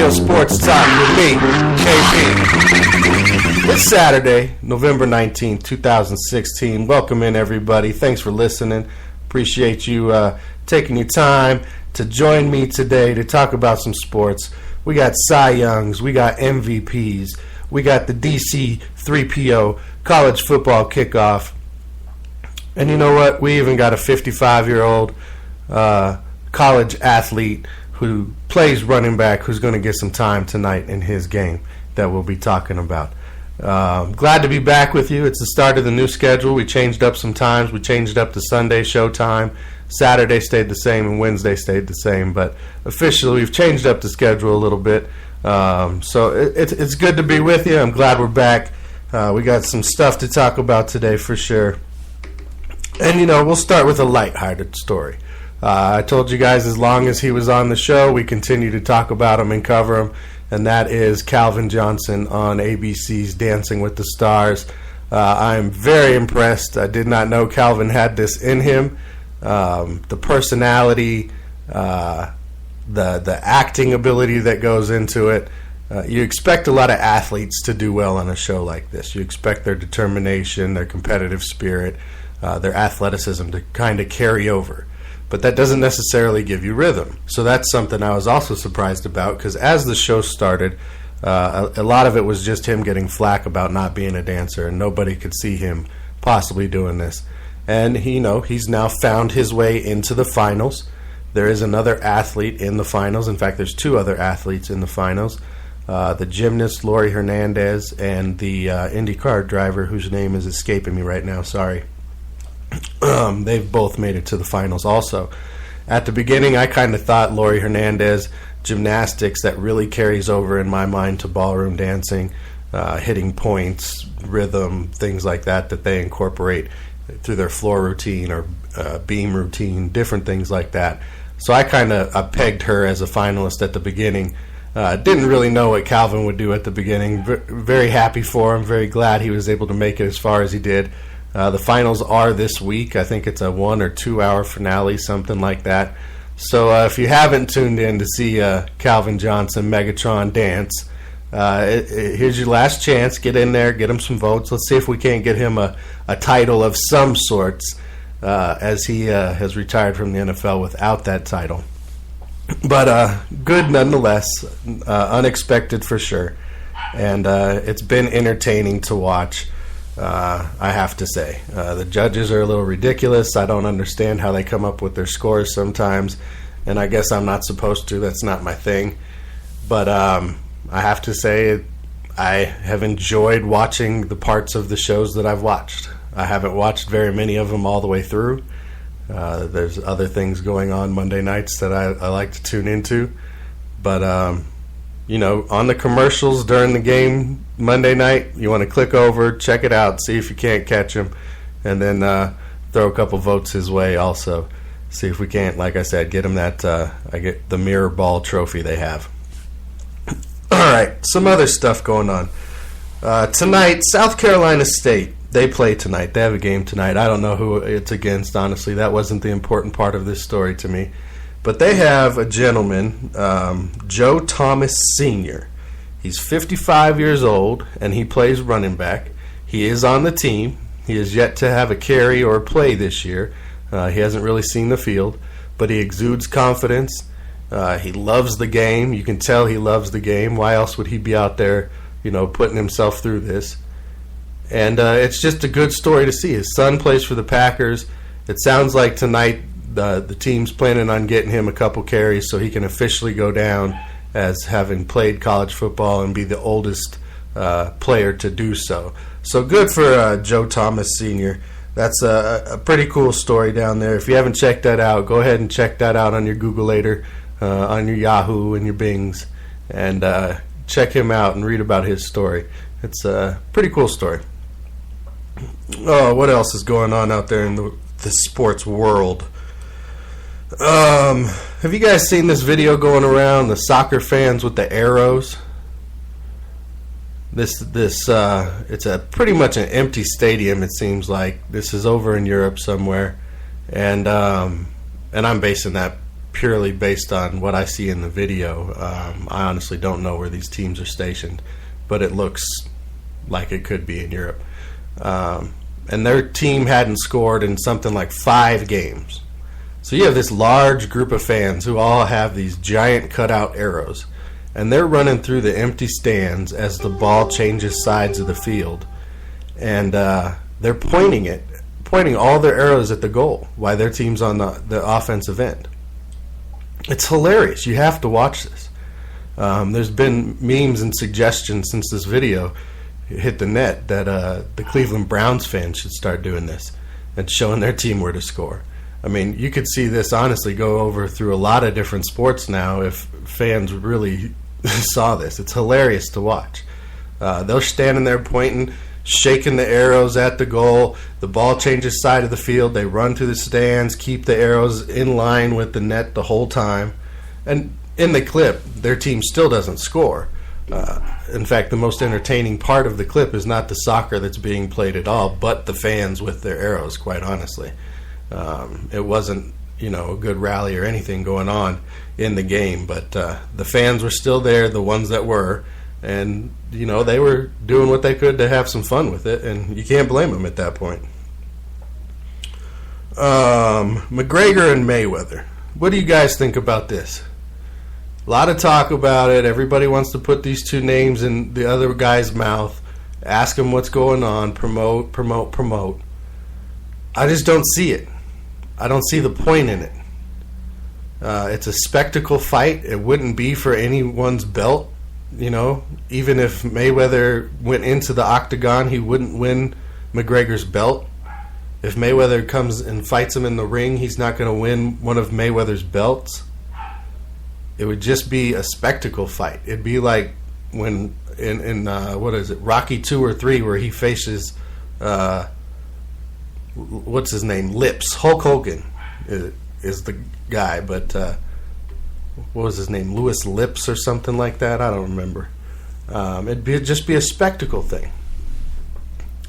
Real Sports Talk with me, KP. It's Saturday, November 19th, 2016. Welcome in, everybody. Thanks for listening. Appreciate you taking your time to join me today to talk about some sports. We got Cy Youngs, we got MVPs, we got the DC 3PO college football kickoff. And you know what? We even got a 55-year-old college athlete who plays running back who's going to get some time tonight in his game that we'll be talking about. Glad to be back with you. It's the start of the new schedule. We changed up some times. We changed up the Sunday show time. Saturday stayed the same and Wednesday stayed the same. But officially, we've changed up the schedule a little bit. So it's good to be with you. I'm glad we're back. We got some stuff to talk about today for sure. And, you know, we'll start with a lighthearted story. I told you guys as long as he was on the show, we continue to talk about him and cover him, and that is Calvin Johnson on ABC's Dancing with the Stars. I'm very impressed. I did not know Calvin had this in him. The personality, the acting ability that goes into it. You expect a lot of athletes to do well on a show like this. You expect their determination, their competitive spirit, their athleticism to kind of carry over. But that doesn't necessarily give you rhythm. So that's something I was also surprised about, because as the show started, a lot of it was just him getting flack about not being a dancer, and nobody could see him possibly doing this. And he's now found his way into the finals. There is another athlete in the finals. In fact, there's two other athletes in the finals. The gymnast, Lori Hernandez, and the IndyCar driver, whose name is escaping me right now, sorry. They've both made it to the finals also. At the beginning, I kind of thought Lori Hernandez, gymnastics, that really carries over in my mind to ballroom dancing, hitting points, rhythm, things like that they incorporate through their floor routine or beam routine, different things like that. So I kind of pegged her as a finalist at the beginning. Didn't really know what Calvin would do at the beginning. Very happy for him, very glad he was able to make it as far as he did. The finals are this week. I think it's a 1 or 2 hour finale, something like that. So if you haven't tuned in to see Calvin Johnson, Megatron dance, here's your last chance. Get in there, get him some votes. Let's see if we can't get him a title of some sorts, as he has retired from the NFL without that title. But good nonetheless, unexpected for sure. And it's been entertaining to watch. I have to say. The judges are a little ridiculous. I don't understand how they come up with their scores sometimes, and I guess I'm not supposed to. That's not my thing. But I have to say I have enjoyed watching the parts of the shows that I've watched. I haven't watched very many of them all the way through. There's other things going on Monday nights that I like to tune into. But on the commercials during the game Monday night, you want to click over, check it out, see if you can't catch him, and then throw a couple votes his way also. See if we can't, like I said, get him that I get the mirror ball trophy they have. All right, some other stuff going on. Tonight, South Carolina State, they play tonight. They have a game tonight. I don't know who it's against, honestly. That wasn't the important part of this story to me. But they have a gentleman, Joe Thomas Sr. He's 55 years old, and he plays running back. He is on the team. He has yet to have a carry or a play this year. He hasn't really seen the field, but he exudes confidence. He loves the game. You can tell he loves the game. Why else would he be out there, putting himself through this? And it's just a good story to see. His son plays for the Packers. It sounds like tonight the team's planning on getting him a couple carries so he can officially go down as having played college football and be the oldest player to do so. So good for Joe Thomas Sr. That's a pretty cool story down there. If you haven't checked that out, go ahead and check that out on your Google later, on your Yahoo and your Bings, and check him out and read about his story. It's a pretty cool story. Oh, what else is going on out there in the sports world? Have you guys seen this video going around, the soccer fans with the arrows? It's a pretty much an empty stadium, it seems like. This is over in Europe somewhere, and I'm basing that purely based on what I see in the video. I honestly don't know where these teams are stationed, but it looks like it could be in Europe. And their team hadn't scored in something like 5 games. So you have this large group of fans who all have these giant cutout arrows, and they're running through the empty stands as the ball changes sides of the field, and they're pointing all their arrows at the goal while their team's on the offensive end. It's hilarious. You have to watch this. There's been memes and suggestions since this video hit the net that the Cleveland Browns fans should start doing this and showing their team where to score. I mean, you could see this honestly go over through a lot of different sports now if fans really saw this. It's hilarious to watch. They're standing there pointing, shaking the arrows at the goal. The ball changes side of the field. They run through the stands, keep the arrows in line with the net the whole time. And in the clip, their team still doesn't score. In fact, the most entertaining part of the clip is not the soccer that's being played at all, but the fans with their arrows, quite honestly. It wasn't, a good rally or anything going on in the game, but the fans were still there, the ones that were, and, they were doing what they could to have some fun with it, and you can't blame them at that point. McGregor and Mayweather. What do you guys think about this? A lot of talk about it. Everybody wants to put these two names in the other guy's mouth, ask him what's going on, promote. I just don't see it. I don't see the point in it. It's a spectacle fight. It wouldn't be for anyone's belt. Even if Mayweather went into the octagon, he wouldn't win McGregor's belt. If Mayweather comes and fights him in the ring, he's not going to win one of Mayweather's belts. It would just be a spectacle fight. It'd be like when in Rocky 2 or 3, where he faces what's his name? Lips. Hulk Hogan is the guy, but what was his name? Louis Lips or something like that? I don't remember. It'd just be a spectacle thing.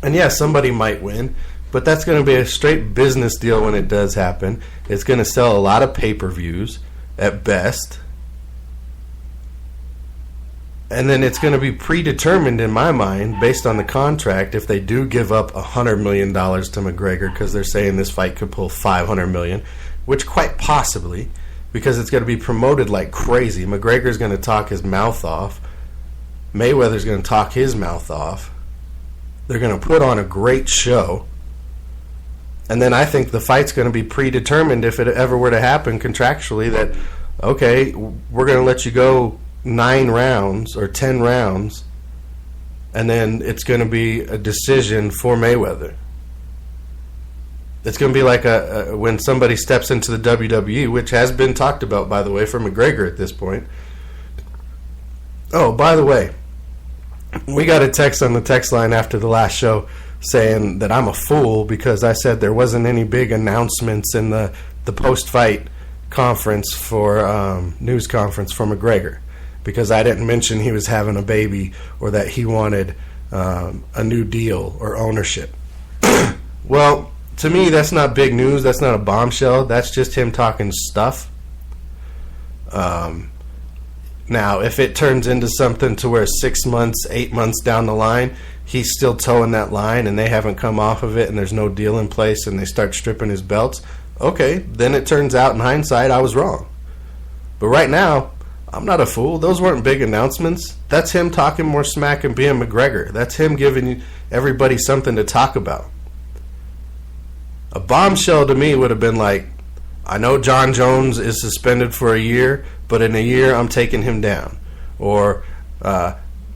And yeah, somebody might win, but that's going to be a straight business deal when it does happen. It's going to sell a lot of pay-per-views at best. And then it's going to be predetermined in my mind, based on the contract, if they do give up $100 million to McGregor, because they're saying this fight could pull $500 million, which quite possibly, because it's going to be promoted like crazy. McGregor's going to talk his mouth off. Mayweather's going to talk his mouth off. They're going to put on a great show. And then I think the fight's going to be predetermined, if it ever were to happen contractually, that, okay, we're going to let you go 9 rounds or 10 rounds, and then it's going to be a decision for Mayweather. It's going to be like when somebody steps into the WWE, which has been talked about, by the way, for McGregor at this point. Oh, by the way, we got a text on the text line after the last show saying that I'm a fool because I said there wasn't any big announcements in the post-fight conference for news conference for McGregor, because I didn't mention he was having a baby or that he wanted a new deal or ownership. Well, to me, that's not big news. That's not a bombshell. That's just him talking stuff. Now, if it turns into something to where 6 months, 8 months down the line, he's still towing that line and they haven't come off of it and there's no deal in place and they start stripping his belts, okay, then it turns out in hindsight I was wrong. But right now, I'm not a fool. Those weren't big announcements. That's him talking more smack and being McGregor. That's him giving everybody something to talk about. A bombshell to me would have been like, I know John Jones is suspended for a year, but in a year I'm taking him down. Or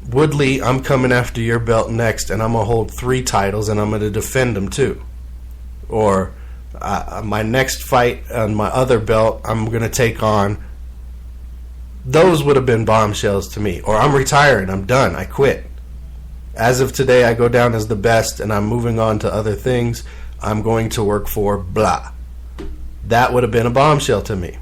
Woodley, I'm coming after your belt next, and I'm going to hold 3 titles, and I'm going to defend them too. Or my next fight on my other belt, I'm going to take on. Those would have been bombshells to me. Or I'm retiring, I'm done, I quit. As of today, I go down as the best, and I'm moving on to other things. I'm going to work for blah. That would have been a bombshell to me.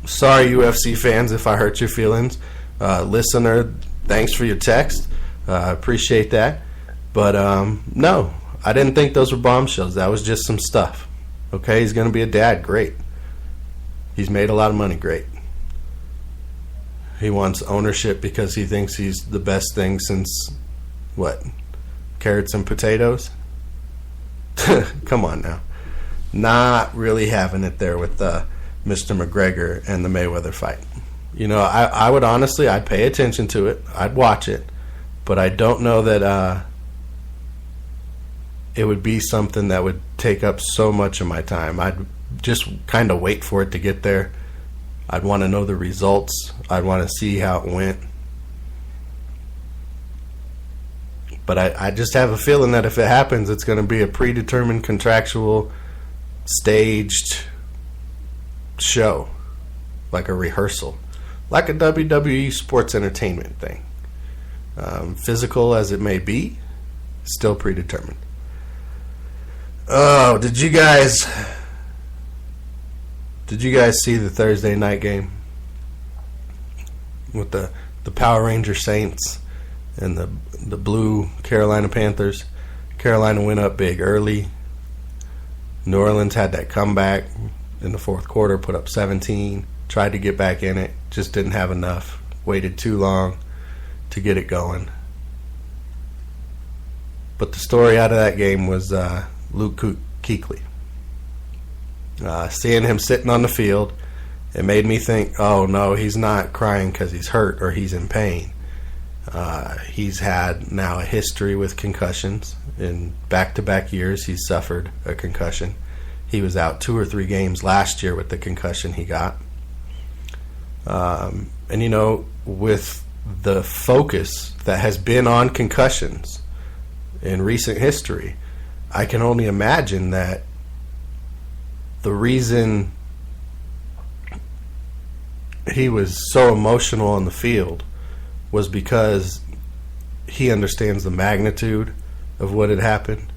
Sorry, UFC fans, if I hurt your feelings. Listener, thanks for your text. Appreciate that. But no, I didn't think those were bombshells. That was just some stuff. Okay, he's going to be a dad. Great. He's made a lot of money. Great. He wants ownership because he thinks he's the best thing since, what, carrots and potatoes? Come on now. Not really having it there with Mr. McGregor and the Mayweather fight. I would honestly, I'd pay attention to it. I'd watch it. But I don't know that it would be something that would take up so much of my time. I'd just kind of wait for it to get there. I'd want to know the results. I'd want to see how it went. But I just have a feeling that if it happens, it's going to be a predetermined, contractual, staged show. Like a rehearsal. Like a WWE sports entertainment thing. Physical as it may be, still predetermined. Oh, did you guys see the Thursday night game with the Power Ranger Saints and the blue Carolina Panthers? Carolina went up big early. New Orleans had that comeback in the fourth quarter, put up 17, tried to get back in it, just didn't have enough, waited too long to get it going. But the story out of that game was Luke Kuechly. Seeing him sitting on the field, it made me think, oh no, he's not crying because he's hurt or he's in pain. He's had now a history with concussions. In back-to-back years, he's suffered a concussion. He was out 2 or 3 games last year with the concussion he got. And with the focus that has been on concussions in recent history, I can only imagine that the reason he was so emotional on the field was because he understands the magnitude of what had happened.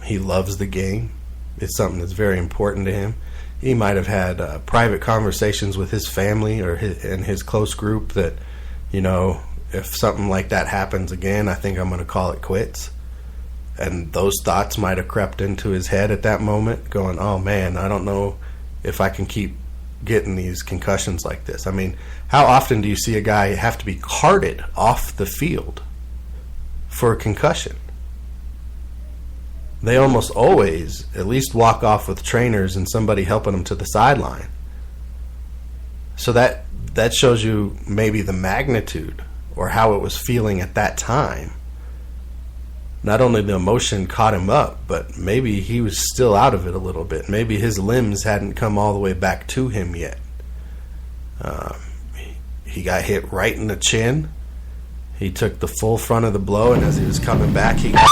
He loves the game. It's something that's very important to him. He might have had private conversations with his family or his close group that, if something like that happens again, I think I'm going to call it quits. And those thoughts might have crept into his head at that moment, going, oh man, I don't know if I can keep getting these concussions like this. I mean, how often do you see a guy have to be carted off the field for a concussion? They almost always at least walk off with trainers and somebody helping them to the sideline. So that shows you maybe the magnitude or how it was feeling at that time. Not only the emotion caught him up, but maybe he was still out of it a little bit. Maybe his limbs hadn't come all the way back to him yet. He got hit right in the chin. He took the full front of the blow, and as he was coming back, he got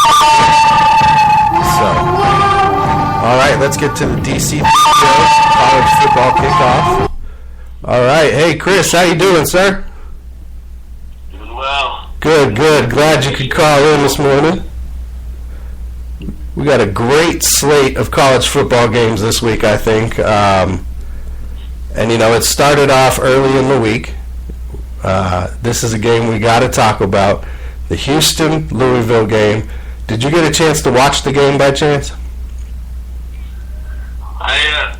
so, all right, let's get to the DC college football kickoff. All right, hey Chris, how you doing, sir? Doing well. Good. Glad you could call in this morning. We got a great slate of college football games this week, I think. And it started off early in the week. This is a game we got to talk about. The Houston-Louisville game. Did you get a chance to watch the game by chance? I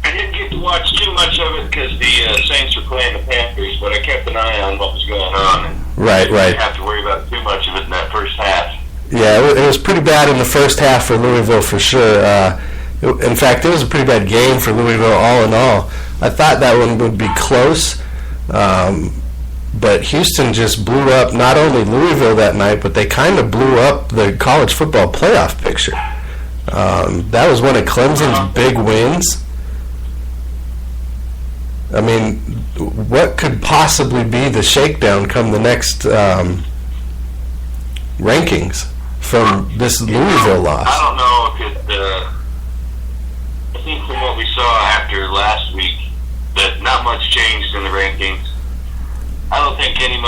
didn't get to watch too much of it because the Saints were playing the Panthers, but I kept an eye on what was going on. And Right. didn't have to worry about too much of it in that first half. Yeah, it was pretty bad in the first half for Louisville for sure. In fact, it was a pretty bad game for Louisville all in all. I thought that one would be close, but Houston just blew up not only Louisville that night, but they kind of blew up the college football playoff picture. That was one of Clemson's big wins. I mean, what could possibly be the shakedown come the next rankings from this Louisville loss? I don't know if it. I think from what we saw after last week, that not much changed in the rankings. I don't think any